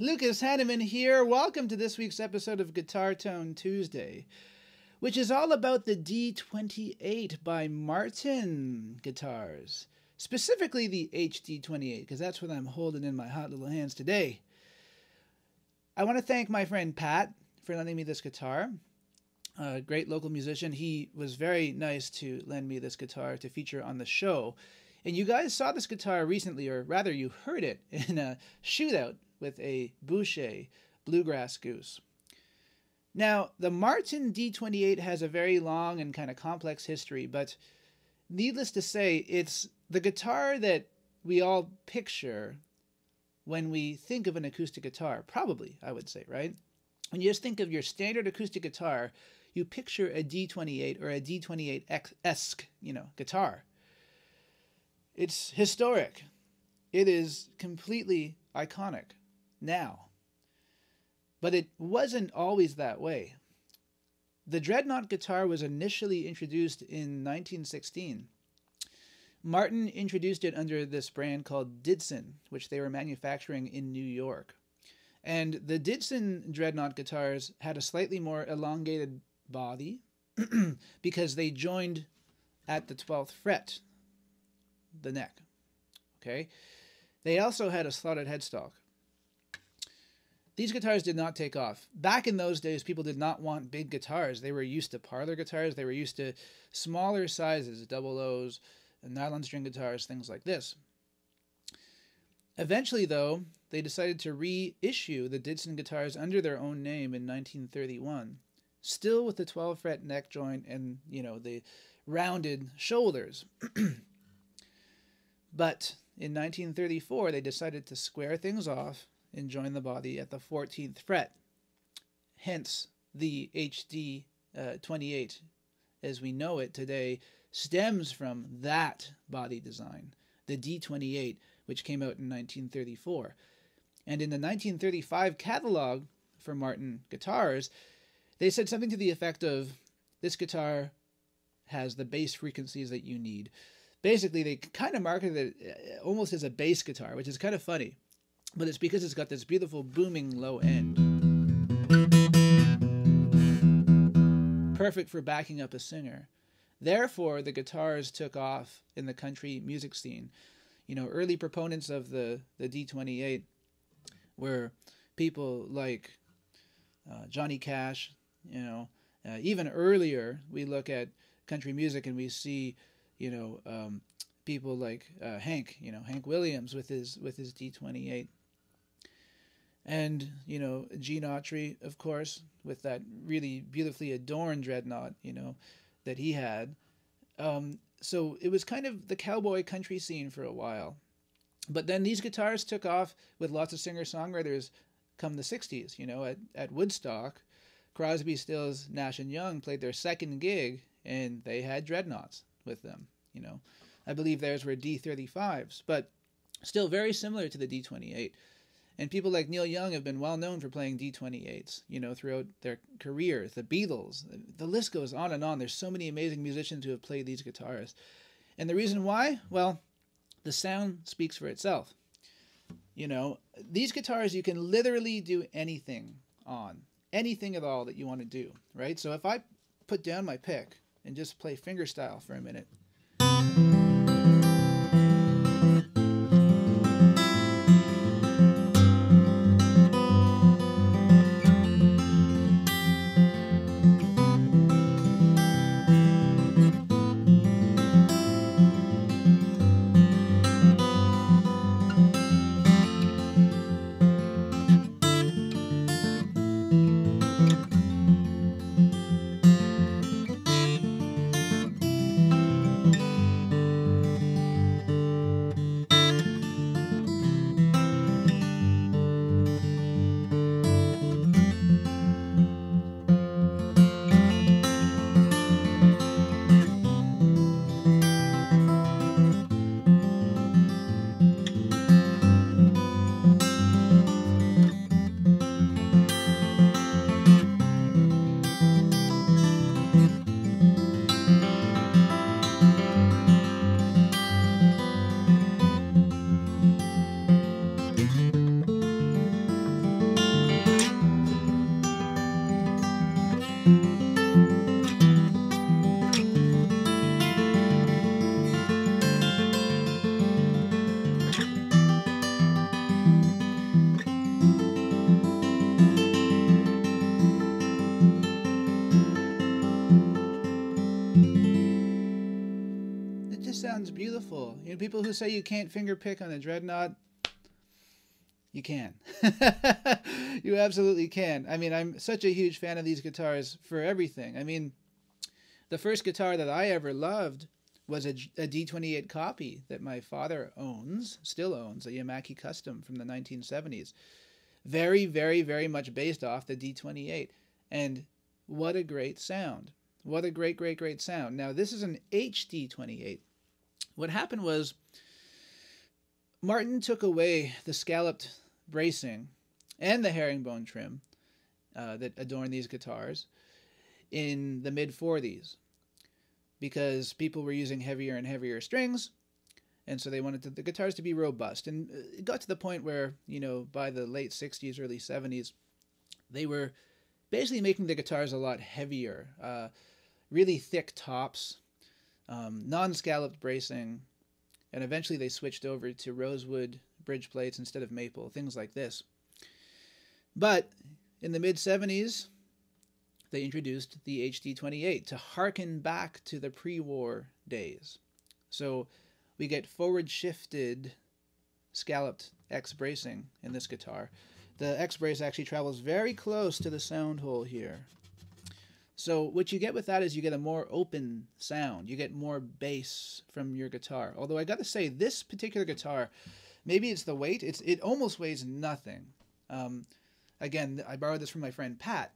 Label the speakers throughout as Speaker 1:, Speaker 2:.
Speaker 1: Lucas Haneman here. Welcome to this week's episode of Guitar Tone Tuesday, which is all about the D28 by Martin guitars. Specifically the HD28, because that's what I'm holding in my hot little hands today. I want to thank my friend Pat for lending me this guitar. A great local musician. He was very nice to lend me this guitar to feature on the show. And you guys saw this guitar recently, or rather you heard it in a shootout with a Boucher bluegrass goose. Now, the Martin D28 has a very long and kind of complex history, but needless to say, it's the guitar that we all picture when we think of an acoustic guitar. Probably, I would say, right? When you just think of your standard acoustic guitar, you picture a D28 or a D28-esque, guitar. It's historic. It is completely iconic now. But it wasn't always that way. The Dreadnaught guitar was initially introduced in 1916. Martin introduced it under this brand called Ditson, which they were manufacturing in New York. And the Ditson Dreadnaught guitars had a slightly more elongated body because they joined at the 12th fret, the neck. Okay? They also had a slotted headstock. These guitars did not take off. Back in those days, people did not want big guitars. They were used to parlor guitars. They were used to smaller sizes, double O's, nylon string guitars, things like this. Eventually, though, they decided to reissue the Ditson guitars under their own name in 1931, still with the 12-fret neck joint and, the rounded shoulders. But in 1934, they decided to square things off and join the body at the 14th fret. Hence, the HD28, as we know it today, stems from that body design, the D28, which came out in 1934. And in the 1935 catalog for Martin guitars, they said something to the effect of, this guitar has the bass frequencies that you need. Basically, they kind of marketed it almost as a bass guitar, which is kind of funny. But it's because it's got this beautiful booming low end. Perfect for backing up a singer. Therefore, the guitars took off in the country music scene. Early proponents of the D28 were people like Johnny Cash. Even earlier, we look at country music and we see, people like Hank Williams with his D28. And, Gene Autry, of course, with that really beautifully adorned Dreadnaught, that he had. So it was kind of the cowboy country scene for a while. But then these guitars took off with lots of singer-songwriters come the 60s. At Woodstock, Crosby, Stills, Nash & Young played their second gig, and they had Dreadnaughts with them. I believe theirs were D35s, but still very similar to the D28. And people like Neil Young have been well known for playing D28s, throughout their careers. The Beatles, the list goes on and on. There's so many amazing musicians who have played these guitars. And the reason why? Well, the sound speaks for itself. These guitars you can literally do anything on. Anything at all that you want to do, right? So if I put down my pick and just play fingerstyle for a minute. just sounds beautiful. You know, people who say you can't finger pick on a Dreadnaught, you can. You absolutely can. I mean, I'm such a huge fan of these guitars for everything. I mean, the first guitar that I ever loved was a D28 copy that my father still owns, a Yamaki Custom from the 1970s. Very, very, very much based off the D28. And what a great sound. What a great, great, great sound. Now, this is an HD28. What happened was Martin took away the scalloped bracing and the herringbone trim that adorn these guitars in the mid-40s because people were using heavier and heavier strings, and so they wanted the guitars to be robust. And it got to the point where, you know, by the late 60s, early 70s, they were basically making the guitars a lot heavier, really thick tops, non-scalloped bracing, and eventually they switched over to rosewood bridge plates instead of maple, things like this. But in the mid-70s, they introduced the HD28 to harken back to the pre-war days. So we get forward-shifted scalloped X bracing in this guitar. The X brace actually travels very close to the sound hole here. So what you get with that is you get a more open sound. You get more bass from your guitar. Although I got to say, this particular guitar, maybe it's the weight. It almost weighs nothing. Again, I borrowed this from my friend Pat.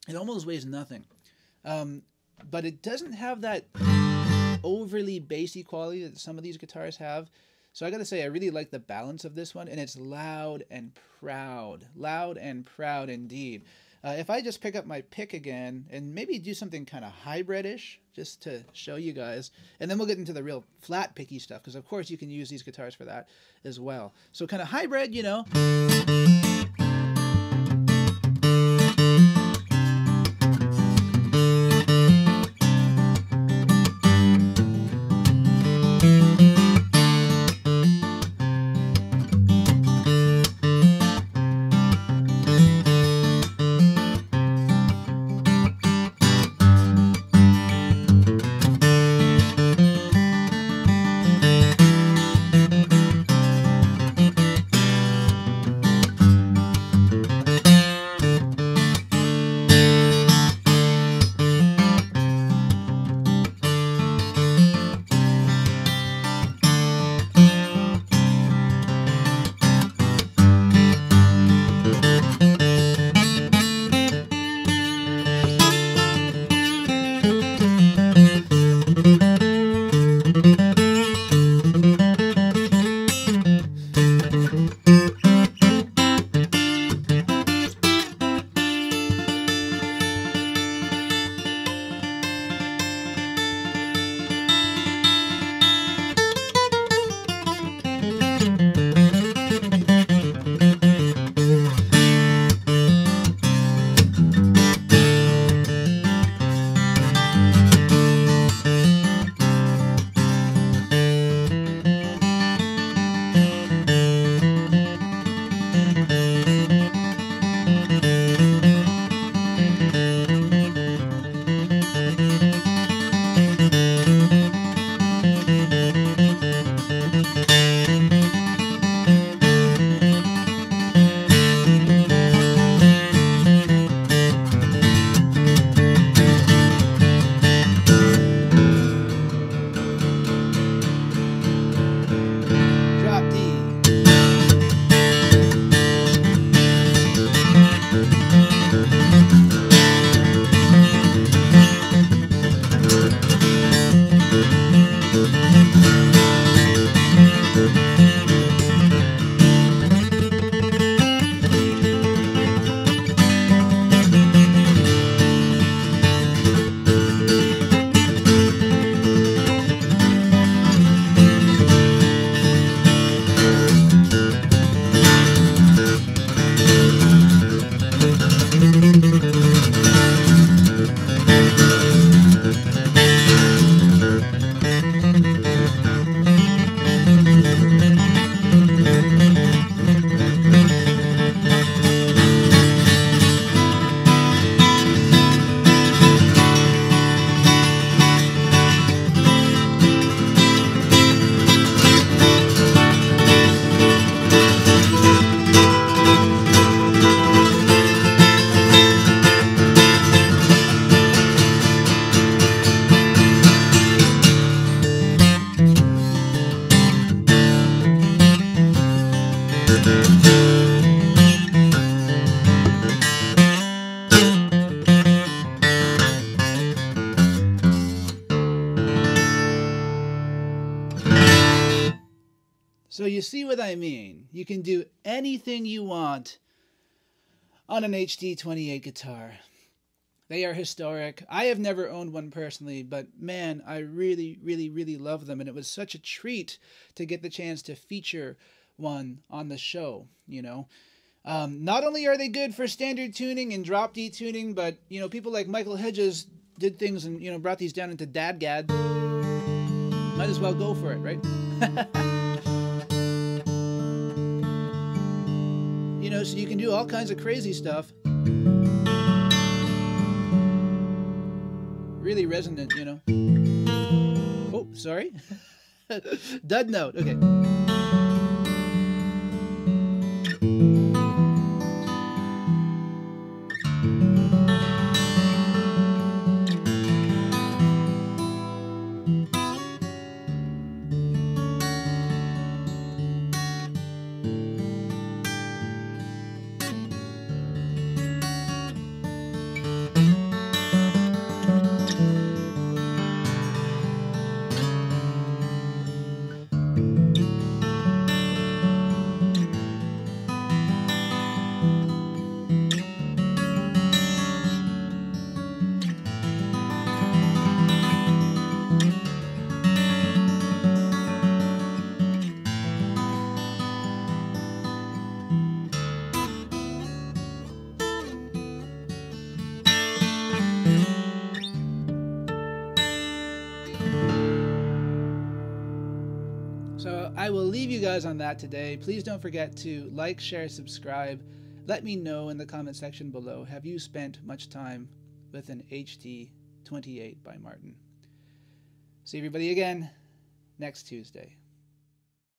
Speaker 1: It almost weighs nothing. But it doesn't have that overly bassy quality that some of these guitars have. So I got to say, I really like the balance of this one, and it's loud and proud. Loud and proud indeed. If I just pick up my pick again and maybe do something kind of hybrid-ish just to show you guys, and then we'll get into the real flat picky stuff, because of course you can use these guitars for that as well. So kind of hybrid, you know. So you see what I mean. You can do anything you want on an HD28 guitar. They are historic. I have never owned one personally, but man, I really, really, really love them. And it was such a treat to get the chance to feature one on the show, you know. Not only are they good for standard tuning and drop D tuning, but, you know, people like Michael Hedges did things and, you know, brought these down into dadgad. Might as well go for it, right? You know, so you can do all kinds of crazy stuff. Really resonant, you know. Oh, sorry. Dud note, okay. So I will leave you guys on that today. Please don't forget to like, share, subscribe. Let me know in the comment section below, have you spent much time with an HD28 by Martin? See everybody again next Tuesday.